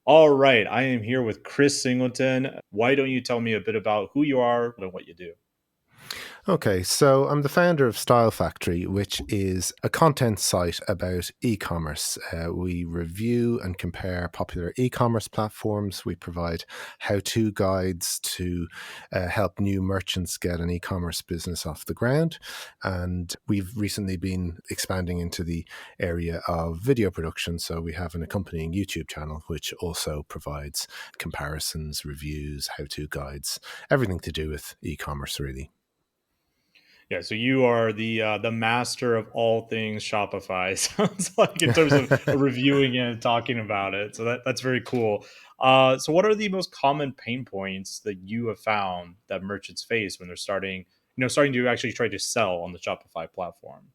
All right, I am here with Chris Singleton. Why don't you tell me a bit about who you are and what you do? Okay, so I'm the founder of Style Factory, which is a content site about e-commerce. We review and compare popular e-commerce platforms. We provide how-to guides to help new merchants get an e-commerce business off the ground. And we've recently been expanding into the area of video production. So we have an accompanying YouTube channel, which also provides comparisons, reviews, how-to guides, everything to do with e-commerce, really. Yeah, so you are the master of all things Shopify. Sounds like in terms of reviewing it and talking about it. So that's very cool. So what are the most common pain points that you have found that merchants face when they're starting to actually try to sell on the Shopify platform?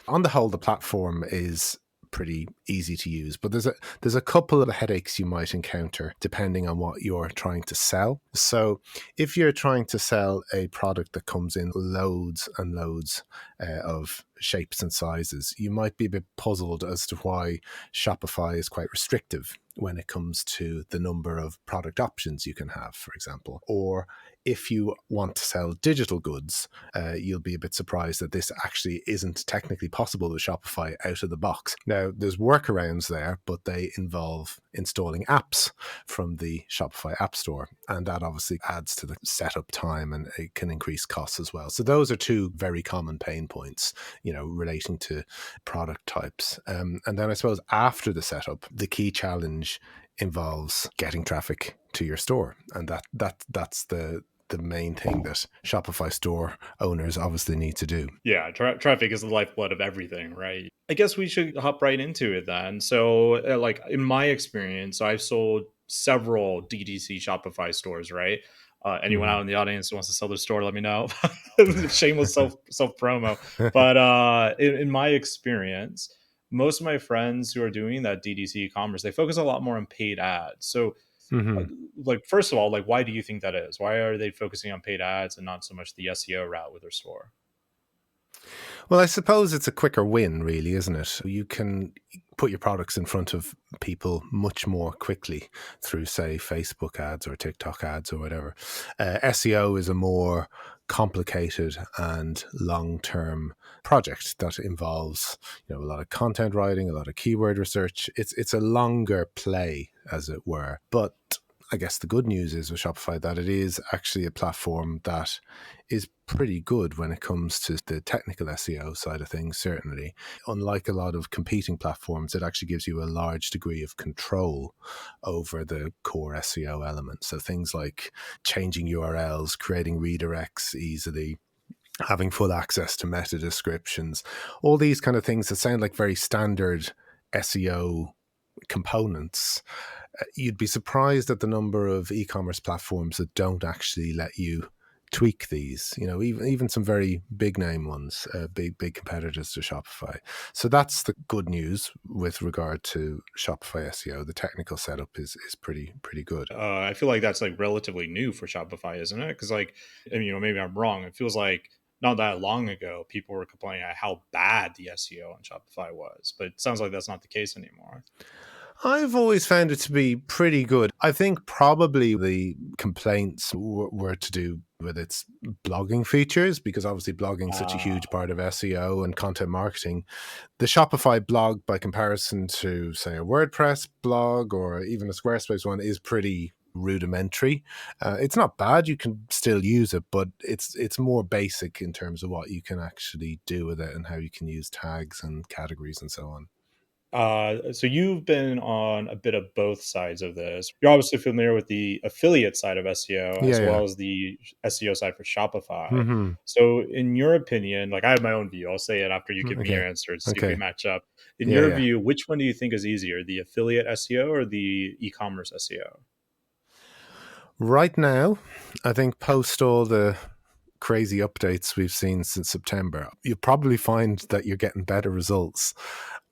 On the whole, the platform is pretty easy to use, but there's a couple of headaches you might encounter depending on what you're trying to sell. So if you're trying to sell a product that comes in loads and loads of shapes and sizes, you might be a bit puzzled as to why Shopify is quite restrictive when it comes to the number of product options you can have, for example. Or if you want to sell digital goods, you'll be a bit surprised that this actually isn't technically possible with Shopify out of the box. Now, there's workarounds there, but they involve installing apps from the Shopify App Store. And that obviously adds to the setup time and it can increase costs as well. So those are two very common pain points, relating to product types. And then I suppose after the setup, the key challenge involves getting traffic to your store. And that's the main thing that Shopify store owners obviously need to do. Yeah, traffic is the lifeblood of everything, right? I guess we should hop right into it then. So, like in my experience, so I've sold several DTC Shopify stores, right? Anyone out Mhm. in the audience who wants to sell their store, let me know. Shameless self promo. But in my experience, most of my friends who are doing that DTC commerce, they focus a lot more on paid ads. So, uh, Mhm. like first of all, like why do you think that is? Why are they focusing on paid ads and not so much the SEO route with their store? Well, I suppose it's a quicker win, really, isn't it? You can put your products in front of people much more quickly through, say, Facebook ads or TikTok ads or whatever. SEO is a more complicated and long-term project that involves, a lot of content writing, a lot of keyword research. It's a longer play, as it were. But I guess the good news is with Shopify that it is actually a platform that is pretty good when it comes to the technical SEO side of things, certainly. Unlike a lot of competing platforms, it actually gives you a large degree of control over the core SEO elements. So things like changing URLs, creating redirects easily, having full access to meta descriptions, all these kind of things that sound like very standard SEO components. You'd be surprised at the number of e-commerce platforms that don't actually let you tweak these, even some very big name ones, big competitors to Shopify. So that's the good news with regard to Shopify SEO. The technical setup is pretty good. I feel like that's like relatively new for Shopify, isn't it? Because like, and maybe I'm wrong. It feels like not that long ago, people were complaining at how bad the SEO on Shopify was, but it sounds like that's not the case anymore. I've always found it to be pretty good. I think probably the complaints were to do with its blogging features, because obviously blogging is such a Uh, huge part of SEO and content marketing. The Shopify blog, by comparison to, say, a WordPress blog or even a Squarespace one, is pretty rudimentary. It's not bad. You can still use it, but it's more basic in terms of what you can actually do with it and how you can use tags and categories and so on. so you've been on a bit of both sides of this. You're obviously familiar with the affiliate side of SEO Yeah, as yeah. well as the SEO side for Shopify. Hmm. So, in your opinion, like I have my own view, I'll say it after you give me your Okay. answer to see if we Okay. match up. In Yeah, your yeah. view, which one do you think is easier, the affiliate SEO or the e-commerce SEO? Right now, I think post all the crazy updates we've seen since September, you probably find that you're getting better results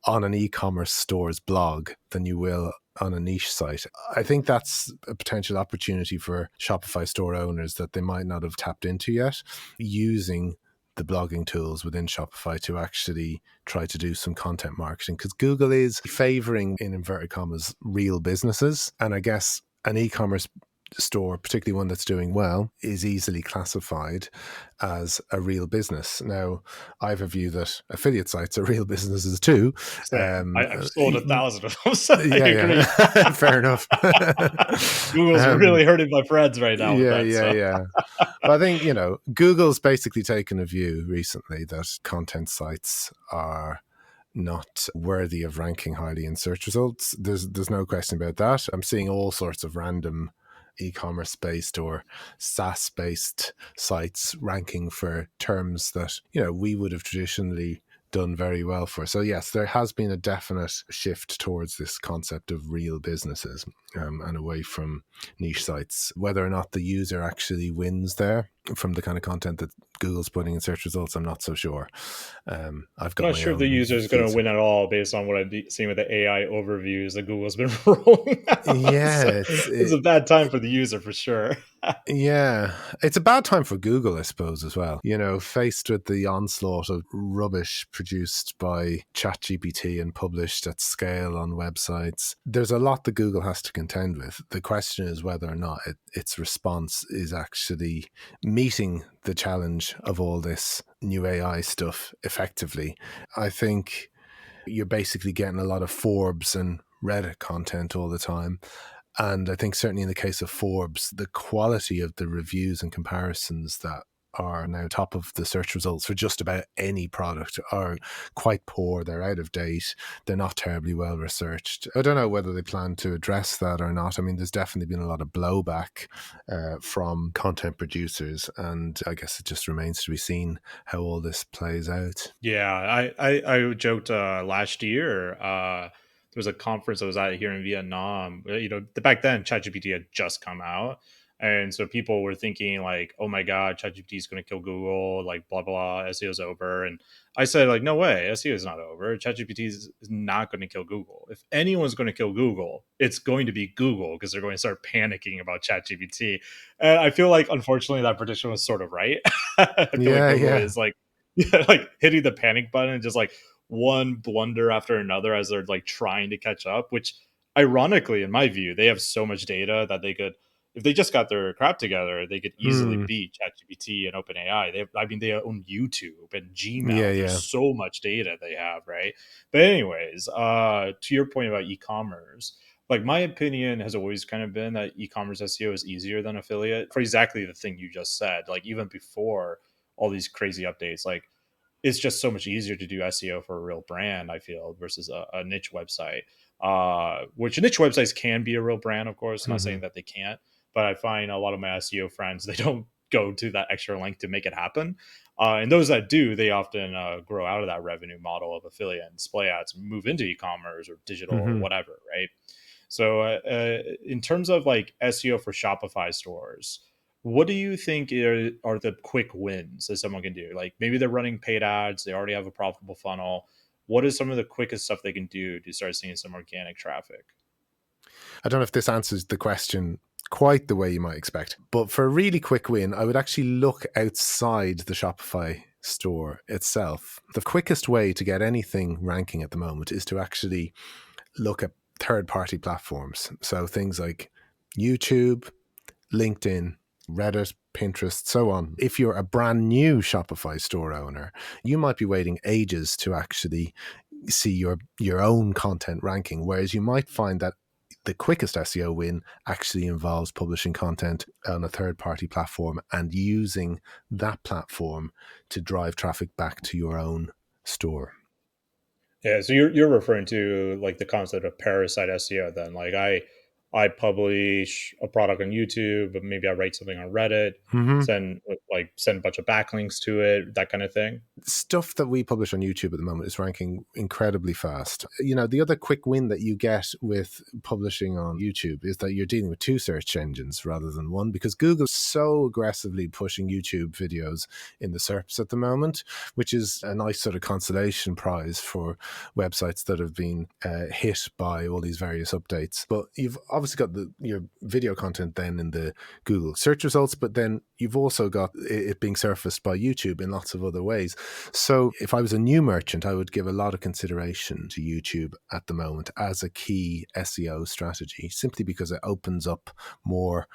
on an e-commerce store's blog than you will on a niche site. I think that's a potential opportunity for Shopify store owners that they might not have tapped into yet, using the blogging tools within Shopify to actually try to do some content marketing, because Google is favoring, in inverted commas, real businesses. And I guess an e-commerce store, particularly one that's doing well, is easily classified as a real business. Now, I have a view that affiliate sites are real businesses too. Same. I've sold 1,000 of them, so I Yeah, agree. yeah. Fair enough. Google's um, really hurting my friends right now with yeah, that. yeah, So yeah. But I think, Google's basically taken a view recently that content sites are not worthy of ranking highly in search results. There's no question about that. I'm seeing all sorts of random e-commerce based or SaaS based sites ranking for terms that we would have traditionally done very well for. So yes, there has been a definite shift towards this concept of real businesses, and away from niche sites. Whether or not the user actually wins there from the kind of content that Google's putting in search results, I'm not so sure. I've I'm got not my sure if the own user is going to views. win at all based on what I've seen with the AI overviews that Google's been rolling out. Yeah, So it's a bad time for the user for sure. yeah, it's a bad time for Google, I suppose, as well. Faced with the onslaught of rubbish produced by ChatGPT and published at scale on websites, there's a lot that Google has to contend with. The question is whether or not its response is actually meeting the challenge of all this new AI stuff effectively. I think you're basically getting a lot of Forbes and Reddit content all the time. And I think certainly in the case of Forbes, the quality of the reviews and comparisons that are now top of the search results for just about any product are quite poor. They're out of date. They're not terribly well researched. I don't know whether they plan to address that or not. I mean, there's definitely been a lot of blowback from content producers, and I guess it just remains to be seen how all this plays out. Yeah, I joked last year. There was a conference I was at here in Vietnam. Back then ChatGPT had just come out, and so people were thinking like, "Oh my God, ChatGPT is going to kill Google!" Like blah blah, SEO is over. And I said like, "No way, SEO is not over. ChatGPT is not going to kill Google. If anyone's going to kill Google, it's going to be Google because they're going to start panicking about ChatGPT." And I feel like unfortunately that prediction was sort of right. I feel like Yeah, Google yeah. is like yeah, like hitting the panic button and just like one blunder after another as they're like trying to catch up, which ironically, in my view, they have so much data that they could, if they just got their crap together, they could easily Hmm. beat ChatGPT and OpenAI. They own YouTube and Yeah, Gmail. There's yeah. so much data they have, right? But anyways, to your point about e-commerce, like my opinion has always kind of been that e-commerce SEO is easier than affiliate for exactly the thing you just said. Like even before all these crazy updates, like it's just so much easier to do SEO for a real brand, I feel, versus a niche website. Which niche websites can be a real brand, of course. Not saying Hmm. that they can't, but I find a lot of my SEO friends they don't go to that extra length to make it happen. And those that do, they often grow out of that revenue model of affiliate and display ads, move into e-commerce or digital or Hmm. whatever, right? So, in terms of like SEO for Shopify stores, what do you think are the quick wins that someone can do? Like maybe they're running paid ads, they already have a profitable funnel. What is some of the quickest stuff they can do to start seeing some organic traffic? I don't know if this answers the question quite the way you might expect, but for a really quick win, I would actually look outside the Shopify store itself. The quickest way to get anything ranking at the moment is to actually look at third party platforms. So things like YouTube, LinkedIn, Reddit, Pinterest, so on. If you're a brand new Shopify store owner, you might be waiting ages to actually see your own content ranking, whereas you might find that the quickest SEO win actually involves publishing content on a third party platform and using that platform to drive traffic back to your own store. Yeah, so you're referring to like the concept of parasite SEO then. Like I publish a product on YouTube, but maybe I write something on Reddit, Mm-hmm. send a bunch of backlinks to it, that kind of thing. Stuff that we publish on YouTube at the moment is ranking incredibly fast. The other quick win that you get with publishing on YouTube is that you're dealing with two search engines rather than one, because Google's so aggressively pushing YouTube videos in the SERPs at the moment, which is a nice sort of consolation prize for websites that have been hit by all these various updates. But you've obviously obviously got your video content then in the Google search results, but then you've also got it being surfaced by YouTube in lots of other ways. So if I was a new merchant, I would give a lot of consideration to YouTube at the moment as a key SEO strategy, simply because it opens up more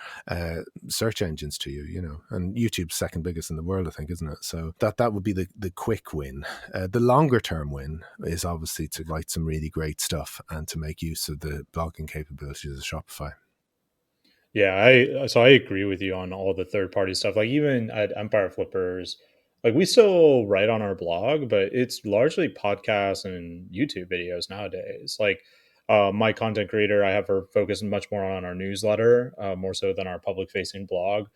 search engines to you, and YouTube's second biggest in the world, I think, isn't it? So that would be the quick win. The longer term win is obviously to write some really great stuff and to make use of the blogging capabilities of Shopify. Yeah, I agree with you on all the third party stuff. Like even at Empire Flippers, like we still write on our blog, but it's largely podcasts and YouTube videos nowadays. Like my content creator, I have her focus much more on our newsletter, more so than our public facing blog.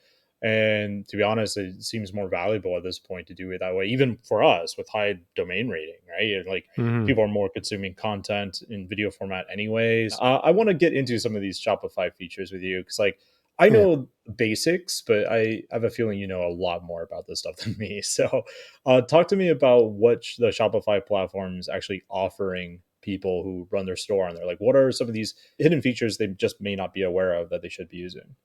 And to be honest, it seems more valuable at this point to do it that way, even for us with high domain rating, right? And like Mm-hmm. people are more consuming content in video format anyways. I want to get into some of these Shopify features with you because like I Yeah. know basics, but I have a feeling you know a lot more about this stuff than me. So talk to me about what the Shopify platform is actually offering people who run their store on there. Like what are some of these hidden features they just may not be aware of that they should be using?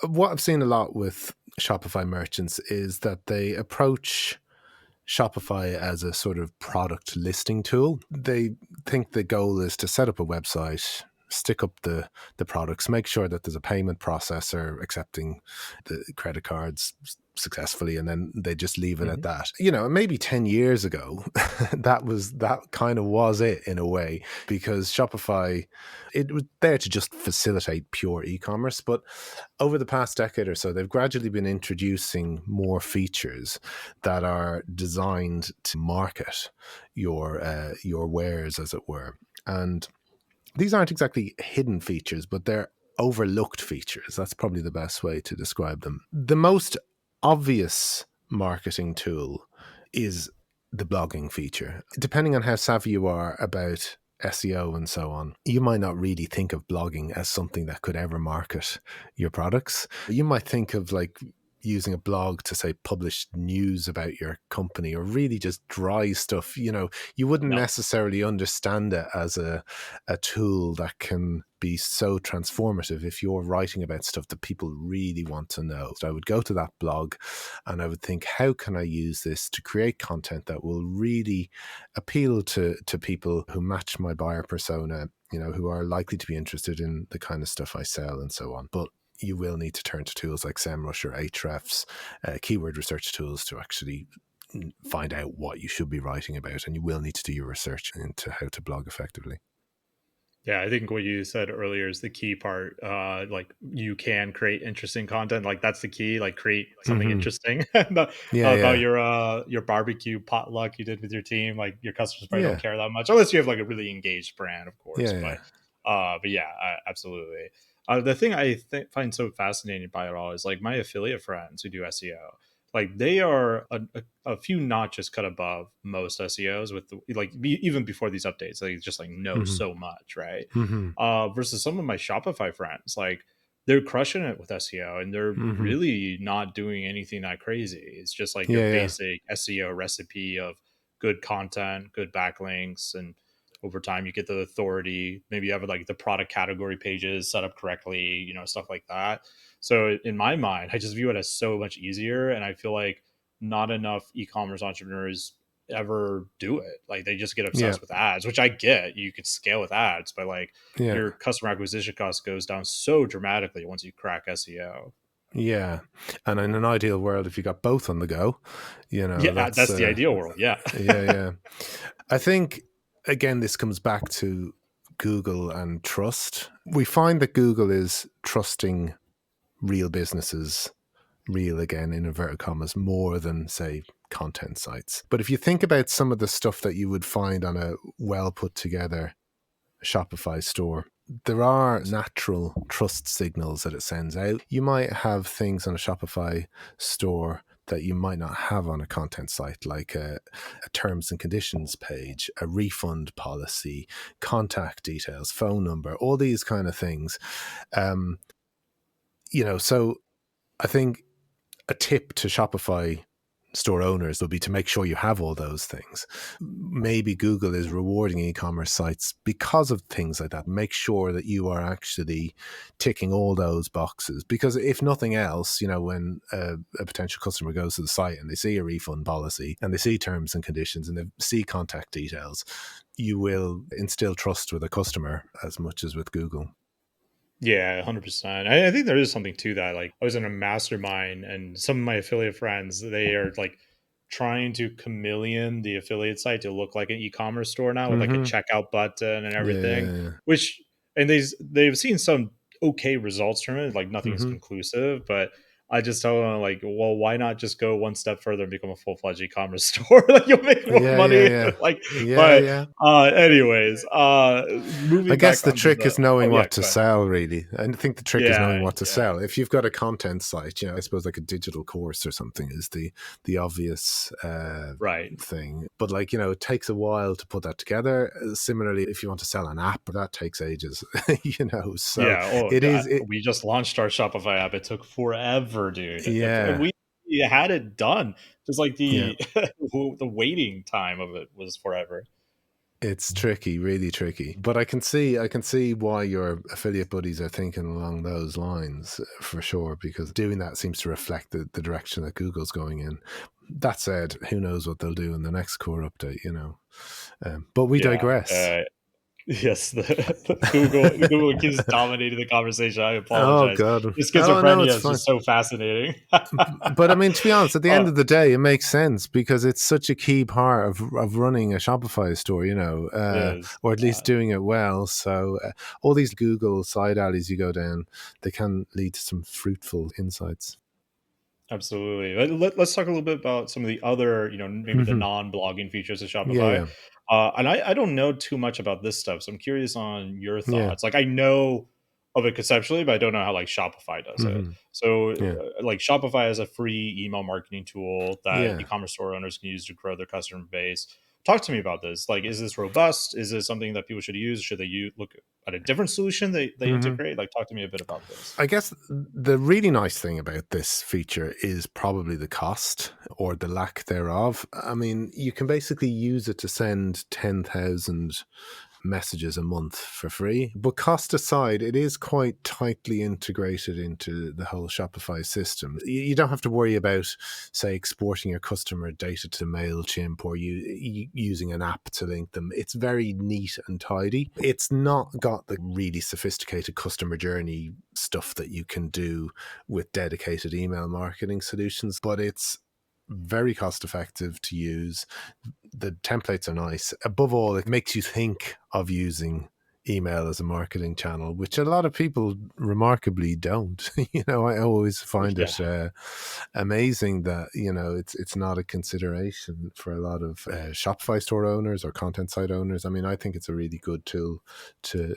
What I've seen a lot with Shopify merchants is that they approach Shopify as a sort of product listing tool. They think the goal is to set up a website, stick up the products, make sure that there's a payment processor accepting the credit cards successfully, and then they just leave it at Mhm. that. Maybe 10 years ago, that kind of was it in a way, because Shopify, it was there to just facilitate pure e-commerce. But over the past decade or so, they've gradually been introducing more features that are designed to market your wares, as it were. And these aren't exactly hidden features, but they're overlooked features. That's probably the best way to describe them. The most obvious marketing tool is the blogging feature. Depending on how savvy you are about SEO and so on, you might not really think of blogging as something that could ever market your products. You might think of like using a blog to say publish news about your company, or really just dry stuff. You wouldn't No. necessarily understand it as a tool that can be so transformative if you're writing about stuff that people really want to know. So I would go to that blog and I would think, how can I use this to create content that will really appeal to people who match my buyer persona, who are likely to be interested in the kind of stuff I sell and so on. But you will need to turn to tools like SEMrush or Ahrefs, keyword research tools, to actually find out what you should be writing about. And you will need to do your research into how to blog effectively. Yeah, I think what you said earlier is the key part. Like you can create interesting content. Like that's the key. Like create something Mm-hmm. interesting Yeah, about yeah, your barbecue potluck you did with your team. Like your customers probably don't yeah, care that much unless you have like a really engaged brand, of yeah, course. yeah. But yeah, absolutely. The thing find so fascinating by it all is like my affiliate friends who do SEO. Like they are a few notches cut above most SEOs with even before these updates. They just like know Mm-hmm. so much, right? Mm-hmm. Versus some of my Shopify friends, like they're crushing it with SEO and they're Mm-hmm. really not doing anything that crazy. It's just like your Yeah, yeah, basic SEO recipe of good content, good backlinks, and over time you get the authority. Maybe you have like the product category pages set up correctly, stuff like that. So in my mind, I just view it as so much easier, and I feel like not enough e-commerce entrepreneurs ever do it. Like they just get yeah, obsessed with ads, which I get. You could scale with ads, but like yeah, your customer acquisition cost goes down so dramatically once you crack SEO. yeah. And in an ideal world, if you got both on the go, Yeah, that's that's the ideal world. Yeah. yeah, yeah. I think, again, this comes back to Google and trust. We find that Google is trusting real businesses, real again in inverted commas, more than, say, content sites. But if you think about some of the stuff that you would find on a well put together Shopify store, there are natural trust signals that it sends out. You might have things on a Shopify store that you might not have on a content site, like a terms and conditions page, a refund policy, contact details, phone number, all these kind of things. Um, so I think a tip to Shopify store owners will be to make sure you have all those things. Maybe Google is rewarding e-commerce sites because of things like that. Make sure that you are actually ticking all those boxes, because if nothing else, when a potential customer goes to the site and they see a refund policy and they see terms and conditions and they see contact details, you will instill trust with a customer as much as with Google. Yeah, 100%. I think there is something to that. Like, I was in a mastermind, and some of my affiliate friends, they are like trying to chameleon the affiliate site to look like an e-commerce store now with like a Mm-hmm. checkout button and Yeah, everything. yeah, yeah. Which, and they've seen some okay results from it. Like, nothing is Mm-hmm. conclusive, but I just tell them like, well, why not just go one step further and become a full fledged e-commerce store? Like, you'll make more Yeah, yeah, money. yeah. Like, Yeah, but yeah. anyways, I moving guess back the onto trick the is knowing yeah, what to go ahead. sell, really. I think the trick is Yeah, knowing what to yeah. sell. If you've got a content site, I suppose like a digital course or something is the obvious Right. thing. But it takes a while to put that together. Similarly, if you want to sell an app, that takes ages. So Yeah. Oh, it is. we just launched our Shopify app. It took forever, dude. And Yeah, we had it done. Just like yeah. the waiting time of it was forever. It's tricky, really tricky. But I can see why your affiliate buddies are thinking along those lines for sure, because doing that seems to reflect the direction that Google's going in. That said, who knows what they'll do in the next core update. But we Yeah. digress. Yes. Google keeps dominating the conversation. I Oh apologize. God. The Oh no, schizophrenia it's is fine. just so fascinating. But I mean, to be honest, at the uh, end of the day, it makes sense because it's such a key part of running a Shopify store, it is. or at least doing it well. So, all these Google side alleys you go down, they can lead to some fruitful insights. Absolutely. Let's talk a little bit about some of the other, maybe the Mhm. non-blogging features of Yeah, Shopify. yeah, And I don't know too much about this stuff, so I'm curious on your yeah. thoughts. Like, I know of it conceptually, but I don't know how like Shopify does it. Hmm. So, Yeah, like Shopify is a free email marketing tool that yeah. e-commerce store owners can use to grow their customer base. Talk to me about this. Like, is this robust? Is this something that people should use? Should they look at a different solution they Hmm. integrate? Like, talk to me a bit about this. I guess the really nice thing about this feature is probably the cost or the lack thereof. I mean, you can basically use it to send 10,000 messages a month for free. But cost aside, it is quite tightly integrated into the whole Shopify system. You don't have to worry about, say, exporting your customer data to MailChimp or using an app to link them. It's very neat and tidy. It's not got the really sophisticated customer journey stuff that you can do with dedicated email marketing solutions, but it's very cost effective to use. The templates are nice. Above all, it makes you think of using email as a marketing channel, which a lot of people remarkably don't. I always find Yeah. it amazing that it's not a consideration for a lot of Shopify store owners or content site owners. I mean, I think it's a really good tool to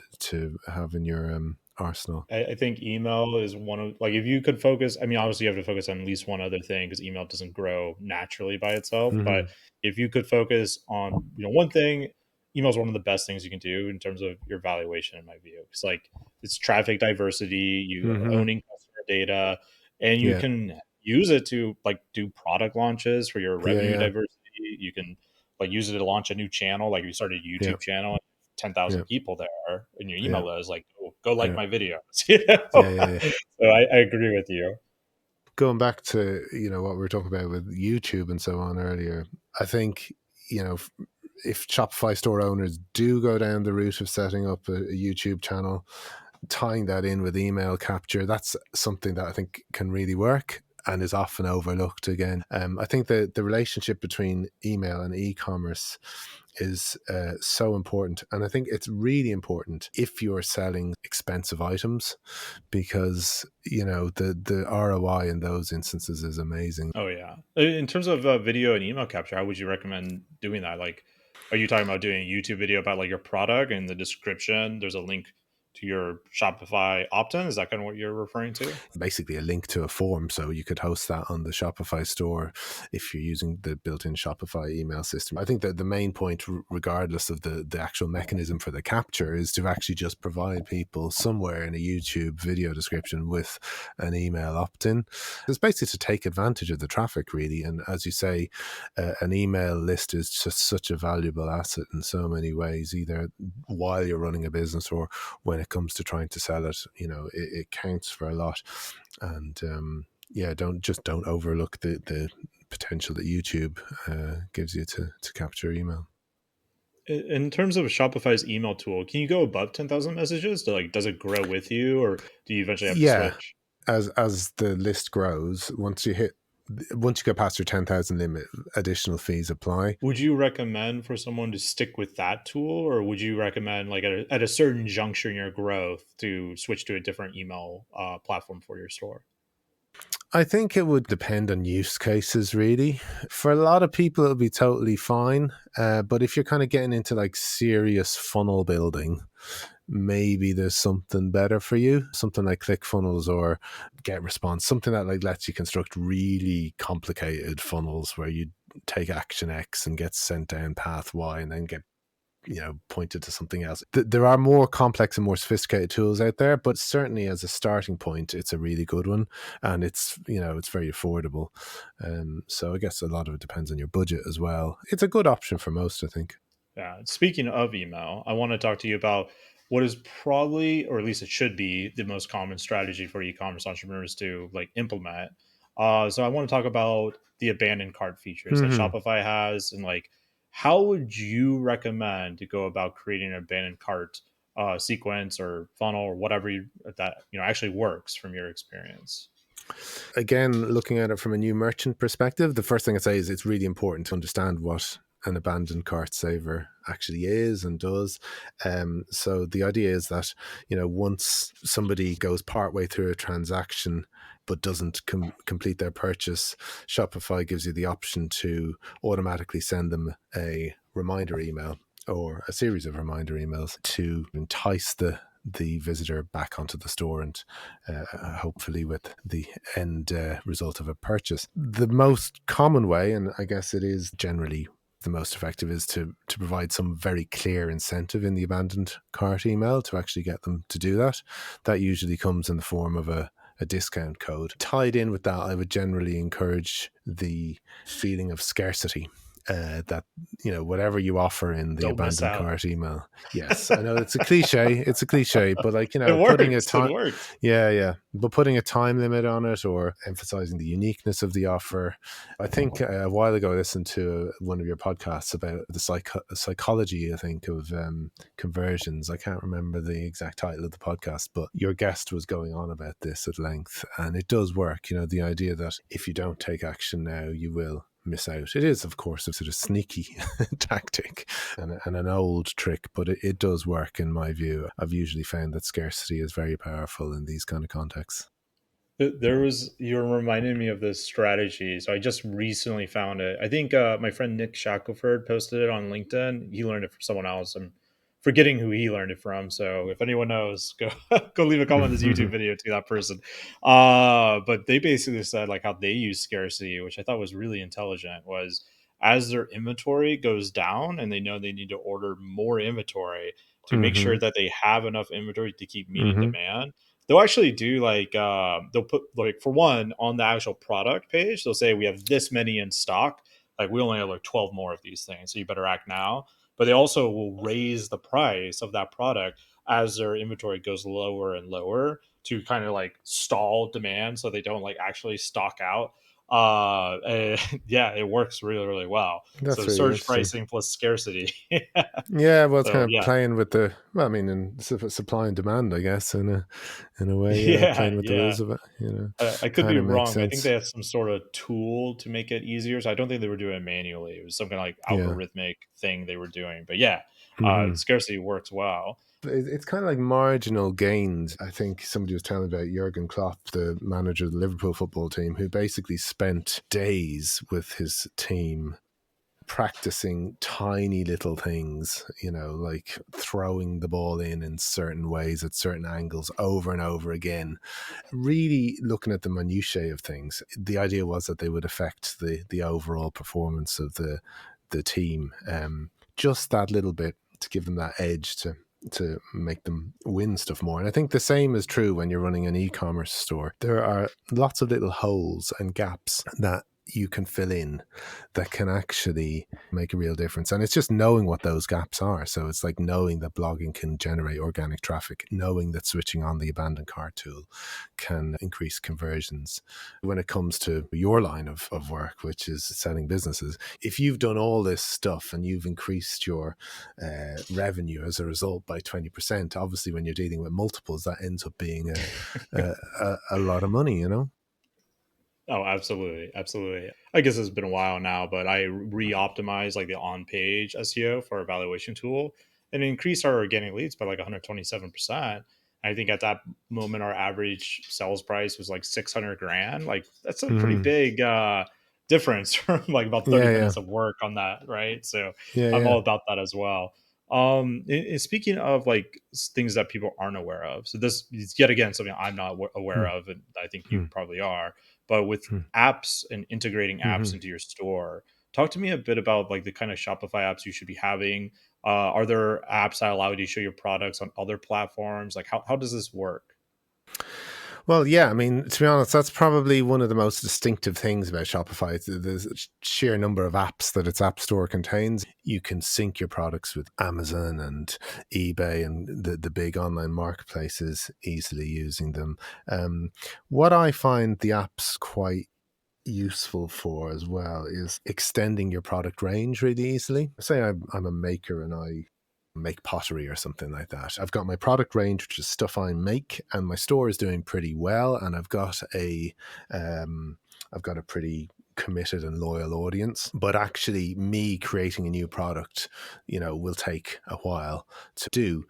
have in your arsenal. I think email is one of like if you could focus. I mean, obviously you have to focus on at least one other thing because email doesn't grow naturally by itself. But Hmm. if you could focus on one thing, email is one of the best things you can do in terms of your valuation. In my view, it's like it's traffic diversity, you Hmm. owning customer data, and you Yeah, can use it to like do product launches for your yeah, revenue yeah, diversity. You can like use it to launch a new channel, like you started a yeah, YouTube channel. yeah, 10,000 people there in your yeah, email list, like, go like yeah, my videos. yeah, yeah, yeah. So I agree with you. Going back to what we were talking about with YouTube and so on earlier, I think you know if, if Shopify store owners do go down the route of setting up a YouTube channel, tying that in with email capture, that's something that I think can really work and is often overlooked again. I think the relationship between email and e-commerce is so important. And I think it's really important if you're selling expensive items because, the ROI in those instances is amazing. Oh yeah. In terms of video and email capture, how would you recommend doing that? Like, are you talking about doing a YouTube video about like your product and the description? There's a link to your Shopify opt-in. Is that kind of what you're referring to? Basically a link to a form, so you could host that on the Shopify store if you're using the built-in Shopify email system. I think that the main point, regardless of the actual mechanism for the capture, is to actually just provide people somewhere in a YouTube video description with an email opt-in. It's basically to take advantage of the traffic, really. And as you say, an email list is just such a valuable asset in so many ways, either while you're running a business or when it comes to trying to sell it. It counts for a lot. And yeah, don't overlook the potential that YouTube gives you to capture email. In terms of Shopify's email tool, can you go above 10,000 messages? Does it grow with you, or do you eventually have to Yeah, switch? as the list grows, once you go past your 10,000 limit, additional fees apply. Would you recommend for someone to stick with that tool, or would you recommend like at a certain juncture in your growth to switch to a different email platform for your store? I think it would depend on use cases, really. For a lot of people, it'll be totally fine. But if you're kind of getting into like serious funnel building, maybe there's something better for you, something like ClickFunnels or GetResponse, something that like lets you construct really complicated funnels where you take action X and get sent down path Y and then get pointed to something else. There are more complex and more sophisticated tools out there, but certainly as a starting point, it's a really good one, and it's very affordable. So I guess a lot of it depends on your budget as well. It's a good option for most, I think. Yeah. Speaking of email, I want to talk to you about what is probably, or at least it should be, the most common strategy for e-commerce entrepreneurs to like implement. So I want to talk about the abandoned cart features that Hmm. Shopify has, and like how would you recommend to go about creating an abandoned cart sequence or funnel or whatever that actually works from your experience? Again, looking at it from a new merchant perspective, the first thing I say is it's really important to understand what an abandoned cart saver actually is and does. So the idea is that, once somebody goes partway through a transaction but doesn't complete their purchase, Shopify gives you the option to automatically send them a reminder email or a series of reminder emails to entice the visitor back onto the store, and hopefully with the end result of a purchase. The most common way, and I guess it is generally the most effective, is to provide some very clear incentive in the abandoned cart email to actually get them to do that. That usually comes in the form of a discount code. Tied in with that, I would generally encourage the feeling of scarcity. That whatever you offer in the Don't miss abandoned out. cart email. Yes, I know it's a cliche. It's a cliche, but like It putting a works. It time, works. yeah, but putting a time limit on it or emphasizing the uniqueness of the offer. I think a while ago I listened to one of your podcasts about the psychology, I think, of conversions. I can't remember the exact title of the podcast, but your guest was going on about this at length, and it does work. The idea that if you don't take action now, you will miss out. It is, of course, a sort of sneaky tactic and an old trick, but it does work in my view. I've usually found that scarcity is very powerful in these kind of contexts. You're reminding me of this strategy. So I just recently found it. I think my friend Nick Shackelford posted it on LinkedIn. He learned it from someone else. I'm forgetting who he learned it from. So if anyone knows, go go leave a comment on this YouTube video to that person. But they basically said like how they use scarcity, which I thought was really intelligent, was as their inventory goes down and they know they need to order more inventory to make Hmm. sure that they have enough inventory to keep meeting Hmm. demand. They'll actually do like they'll put like for one on the actual product page, they'll say we have this many in stock. Like we only have like 12 more of these things, so you better act now. But they also will raise the price of that product as their inventory goes lower and lower to kind of like stall demand so they don't like actually stock out. And yeah, it works really, really well. That's So really surge interesting. pricing plus scarcity. Yeah, well, it's kind So of yeah. playing with I mean, in supply and demand, I guess, in a way, yeah, Yeah, playing with the yeah. rules of it, I could be kind of makes wrong, but I think sense. they had some sort of tool to make it easier. So I don't think they were doing it manually. It was some kind of like Yeah. algorithmic thing they were doing. But yeah, Hmm. scarcity works well. It's kind of like marginal gains. I think somebody was telling me about Jurgen Klopp, the manager of the Liverpool football team, who basically spent days with his team practicing tiny little things, like throwing the ball in certain ways at certain angles over and over again, really looking at the minutiae of things. The idea was that they would affect the overall performance of the team, just that little bit to give them that edge to make them win stuff more. And I think the same is true when you're running an e-commerce store. There are lots of little holes and gaps that you can fill in that can actually make a real difference. And it's just knowing what those gaps are. So it's like knowing that blogging can generate organic traffic, knowing that switching on the abandoned cart tool can increase conversions. When it comes to your line of work, which is selling businesses, if you've done all this stuff and you've increased your revenue as a result by 20%, obviously when you're dealing with multiples, that ends up being a lot of money, Oh, absolutely, absolutely. I guess it's been a while now, but I re-optimized like the on-page SEO for our evaluation tool, and it increased our organic leads by like 127%. I think at that moment our average sales price was like 600 grand. Like that's a pretty Mm. big difference from like about 30 Yeah, yeah, minutes of work on that, right? So yeah, I'm yeah. all about that as well. Speaking of like things that people aren't aware of, so this is yet again something I'm not aware Mm, of, and I think you mm, probably are, but with mm, apps and integrating apps mhm. into your store, talk to me a bit about like the kind of Shopify apps you should be having. Are there apps that allow you to show your products on other platforms? Like how does this work? Well, yeah, I mean, to be honest, that's probably one of the most distinctive things about Shopify. It's the sheer number of apps that its app store contains. You can sync your products with Amazon and eBay and the big online marketplaces easily using them. What I find the apps quite useful for as well is extending your product range really easily. Say I'm a maker and I make pottery or something like that. I've got my product range, which is stuff I make, and my store is doing pretty well, and I've got a pretty committed and loyal audience. But actually, me creating a new product, will take a while to do.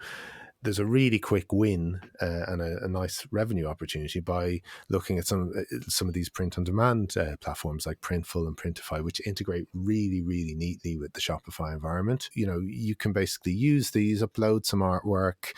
There's a really quick win and a nice revenue opportunity by looking at some of these print on demand platforms like Printful and Printify, which integrate really, really neatly with the Shopify environment. You can basically use these, upload some artwork,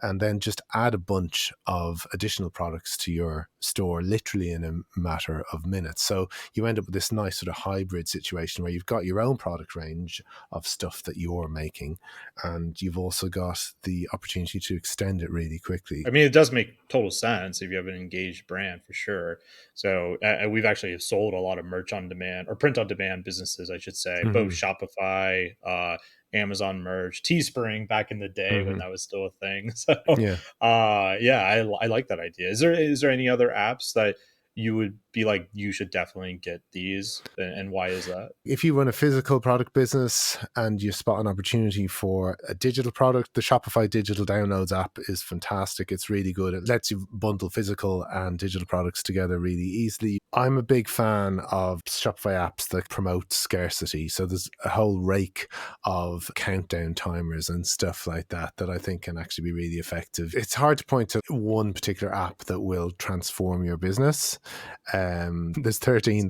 and then just add a bunch of additional products to your store literally in a matter of minutes. So you end up with this nice sort of hybrid situation where you've got your own product range of stuff that you're making, and you've also got the opportunity to extend it really quickly. I mean, it does make total sense if you have an engaged brand for sure. So we've actually sold a lot of merch on demand or print on demand businesses, I should say, both Mm-hmm. Shopify, Amazon merch, Teespring back in the day when Mm-hmm. that was still a thing. So, Yeah. yeah, I like that idea. Is there any other apps that you would be like you should definitely get these, and why is that? If you run a physical product business and you spot an opportunity for a digital product, the Shopify Digital Downloads app is fantastic. It's really good. It lets you bundle physical and digital products together really easily. I'm a big fan of Shopify apps that promote scarcity. So there's a whole rake of countdown timers and stuff like that I think can actually be really effective. It's hard to point to one particular app that will transform your business. There's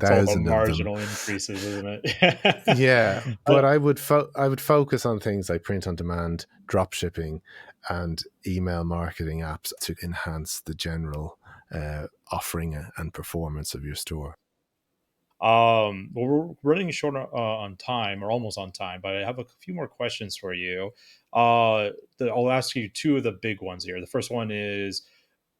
It's all about 13,000 of them. marginal increases, isn't it? Yeah, I, but I would focus on things like print on demand, drop shipping, and email marketing apps to enhance the general offering and performance of your store. Well, we're running short on time, or almost on time, but I have a few more questions for you. I'll ask you two of the big ones here. The first one is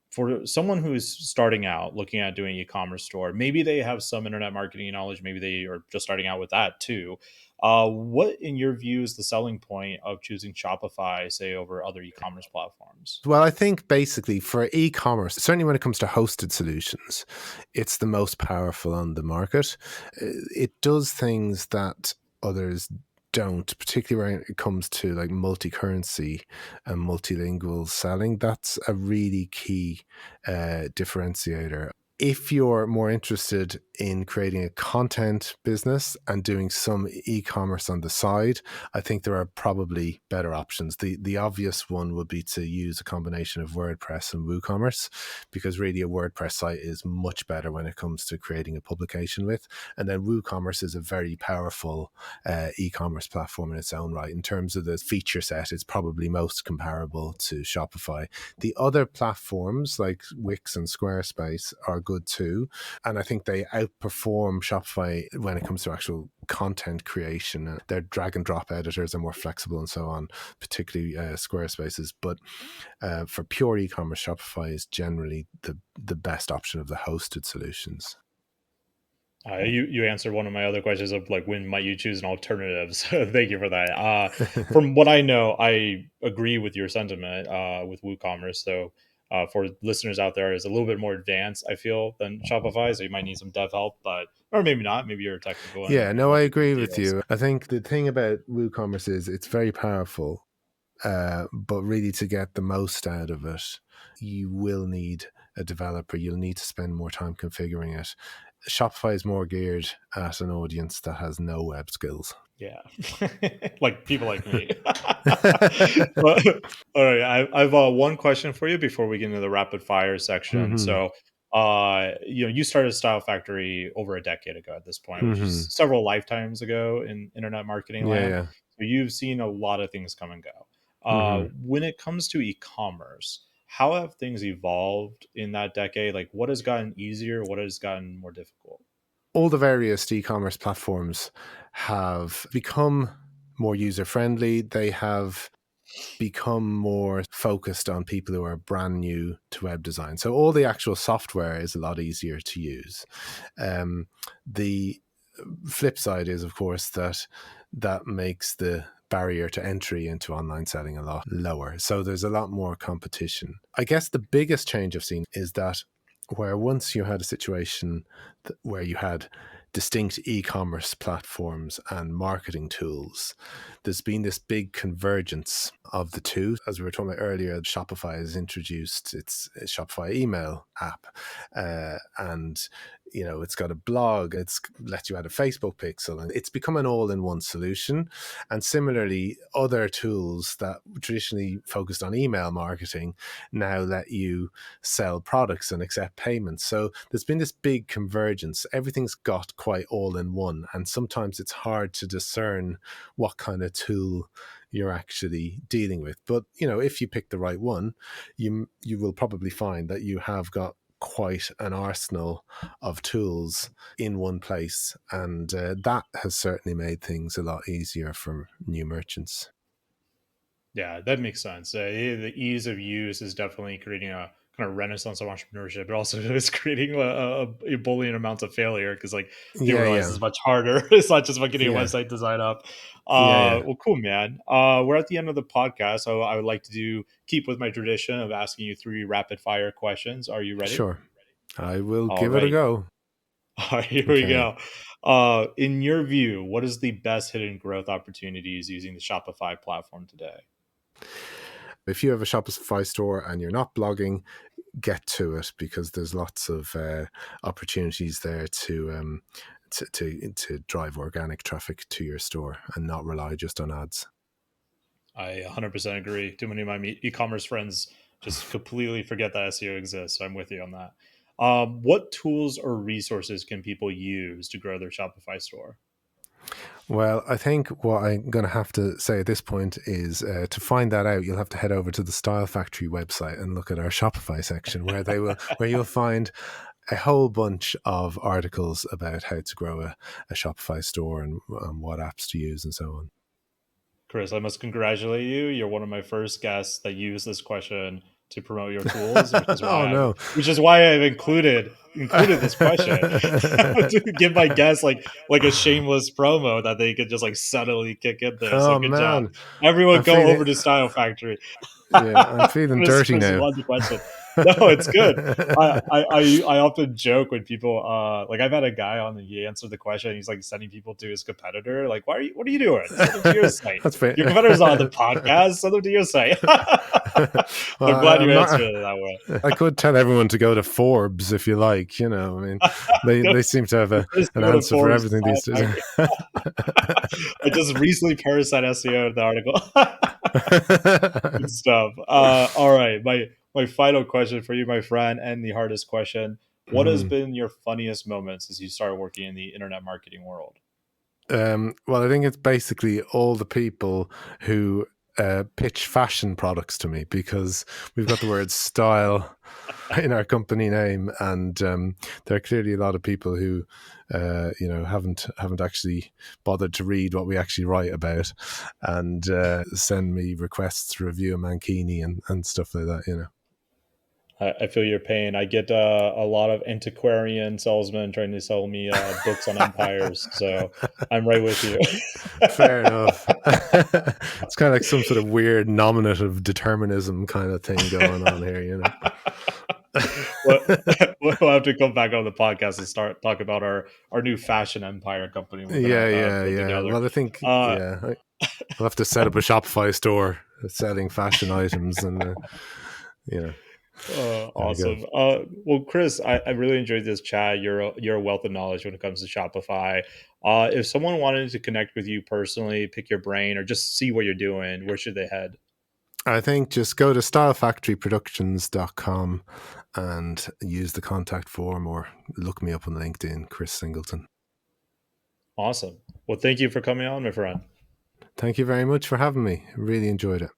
for someone who is starting out looking at doing e-commerce store. Maybe they have some internet marketing knowledge. Maybe they are just starting out with that too. What, in your view, is the selling point of choosing Shopify, say, over other e-commerce platforms? Well, I think basically for e-commerce, certainly when it comes to hosted solutions, it's the most powerful on the market. It does things that others don't, particularly when it comes to like multi-currency and multilingual selling. That's a really key differentiator. If you're more interested in creating a content business and doing some e-commerce on the side, I think there are probably better options. The obvious one would be to use a combination of WordPress and WooCommerce, because really a WordPress site is much better when it comes to creating a publication with. And then WooCommerce is a very powerful e-commerce platform in its own right. In terms of the feature set, it's probably most comparable to Shopify. The other platforms like Wix and Squarespace are good too, and I think they outperform Shopify when it comes to actual content creation. Their drag and drop editors are more flexible and so on, particularly Squarespace's. But for pure e-commerce, Shopify is generally the best option of the hosted solutions. You answered one of my other questions of like when might you choose an alternative. So thank you for that. From what I know, I agree with your sentiment with WooCommerce. So for listeners out there, is a little bit more advanced, I feel, than Shopify. So you might need some dev help, but or maybe not. Maybe you're technical and Yeah, you no, know I the agree with deals. you. I think the thing about WooCommerce is it's very powerful, but really to get the most out of it, you will need a developer. You'll need to spend more time configuring it. Shopify is more geared at an audience that has no web skills. Yeah, like people like me. But, all right, I've one question for you before we get into the rapid fire section. Hmm. So, you started Style Factory over a decade ago at this point, which is Hmm. several lifetimes ago in internet marketing Yeah, land. yeah. So you've seen a lot of things come and go. Hmm. When it comes to e-commerce, how have things evolved in that decade? Like, what has gotten easier? What has gotten more difficult? All the various e-commerce platforms have become more user friendly. They have become more focused on people who are brand new to web design. So all the actual software is a lot easier to use. The flip side is, of course, that makes the barrier to entry into online selling a lot lower. So there's a lot more competition. I guess the biggest change I've seen is that where once you had a situation where you had distinct e-commerce platforms and marketing tools, there's been this big convergence of the two. As we were talking about earlier, Shopify has introduced its Shopify email app, and it's got a blog, it's lets you add a Facebook pixel, and it's become an all-in-one solution. And similarly, other tools that traditionally focused on email marketing now let you sell products and accept payments. So there's been this big convergence. Everything's got quite all in one, and sometimes it's hard to discern what kind of tool you're actually dealing with. But if you pick the right one, you will probably find that you have got quite an arsenal of tools in one place, and that has certainly made things a lot easier for new merchants. Yeah, that makes sense. The ease of use is definitely creating a kind of renaissance of entrepreneurship, but also it's creating a bullying amount of failure because like people Yeah, realize yeah, it's much harder. It's not just about getting a yeah, website design up. yeah, yeah. Well, cool, man. We're at the end of the podcast, so I would like to keep with my tradition of asking you three rapid fire questions. Are you ready? Sure, I will All give it a right. go. All right, here we Okay. go. In your view, what is the best hidden growth opportunities using the Shopify platform today? If you have a Shopify store and you're not blogging, get to it, because there's lots of opportunities there to drive organic traffic to your store and not rely just on ads. I 100% agree. Too many of my e-commerce friends just completely forget that SEO exists. So I'm with you on that. What tools or resources can people use to grow their Shopify store? Well, I think what I'm going to have to say at this point is to find that out, you'll have to head over to the Style Factory website and look at our Shopify section, where you'll find a whole bunch of articles about how to grow a Shopify store and what apps to use and so on. Chris, I must congratulate you. You're one of my first guests that used this question to promote your tools, Oh no. which is why I've included this question to give my guests like a shameless promo that they could just like subtly kick in there. So Oh good job, man, everyone. I'm Go feeling over to Style Factory. yeah, I'm feeling dirty Chris now. won the question. No, it's good. I often joke when people like I've had a guy on, he answered the question. He's like sending people to his competitor. Like, why are you? What are you doing? Send them to your site. That's fair. Your competitor's not on the podcast. Send them to your site. Well, I'm glad I'm you answered not. it that way. I could tell everyone to go to Forbes if you like. You know, I mean, they seem to have Just an go to answer for Forbes. everything these days. I just recently parasite SEO the article. Good stuff. All right, my final question for you, my friend, and the hardest question: what has Mhm. been your funniest moment since you started working in the internet marketing world? Well, I think it's basically all the people who pitch fashion products to me, because we've got the word style in our company name, and there are clearly a lot of people who, haven't actually bothered to read what we actually write about, and send me requests to review a mankini and stuff like that. You know. I feel your pain. I get a lot of antiquarian salesmen trying to sell me books on empires, so I'm right with you. Fair enough. It's kind of like some sort of weird nominative determinism kind of thing going on here, you know. Well, we'll have to come back on the podcast and start talk about our new fashion empire company we're gonna put Yeah. together. Well, I think Uh, I'll have to set up a Shopify store selling fashion items, and you know, there we go. Awesome. Well, Chris, I really enjoyed this chat. You're a wealth of knowledge when it comes to Shopify. If someone wanted to connect with you personally, pick your brain, or just see what you're doing, where should they head? I think just go to stylefactoryproductions.com and use the contact form, or look me up on LinkedIn, Chris Singleton. Awesome. Well, thank you for coming on, my friend. Thank you very much for having me. Really enjoyed it.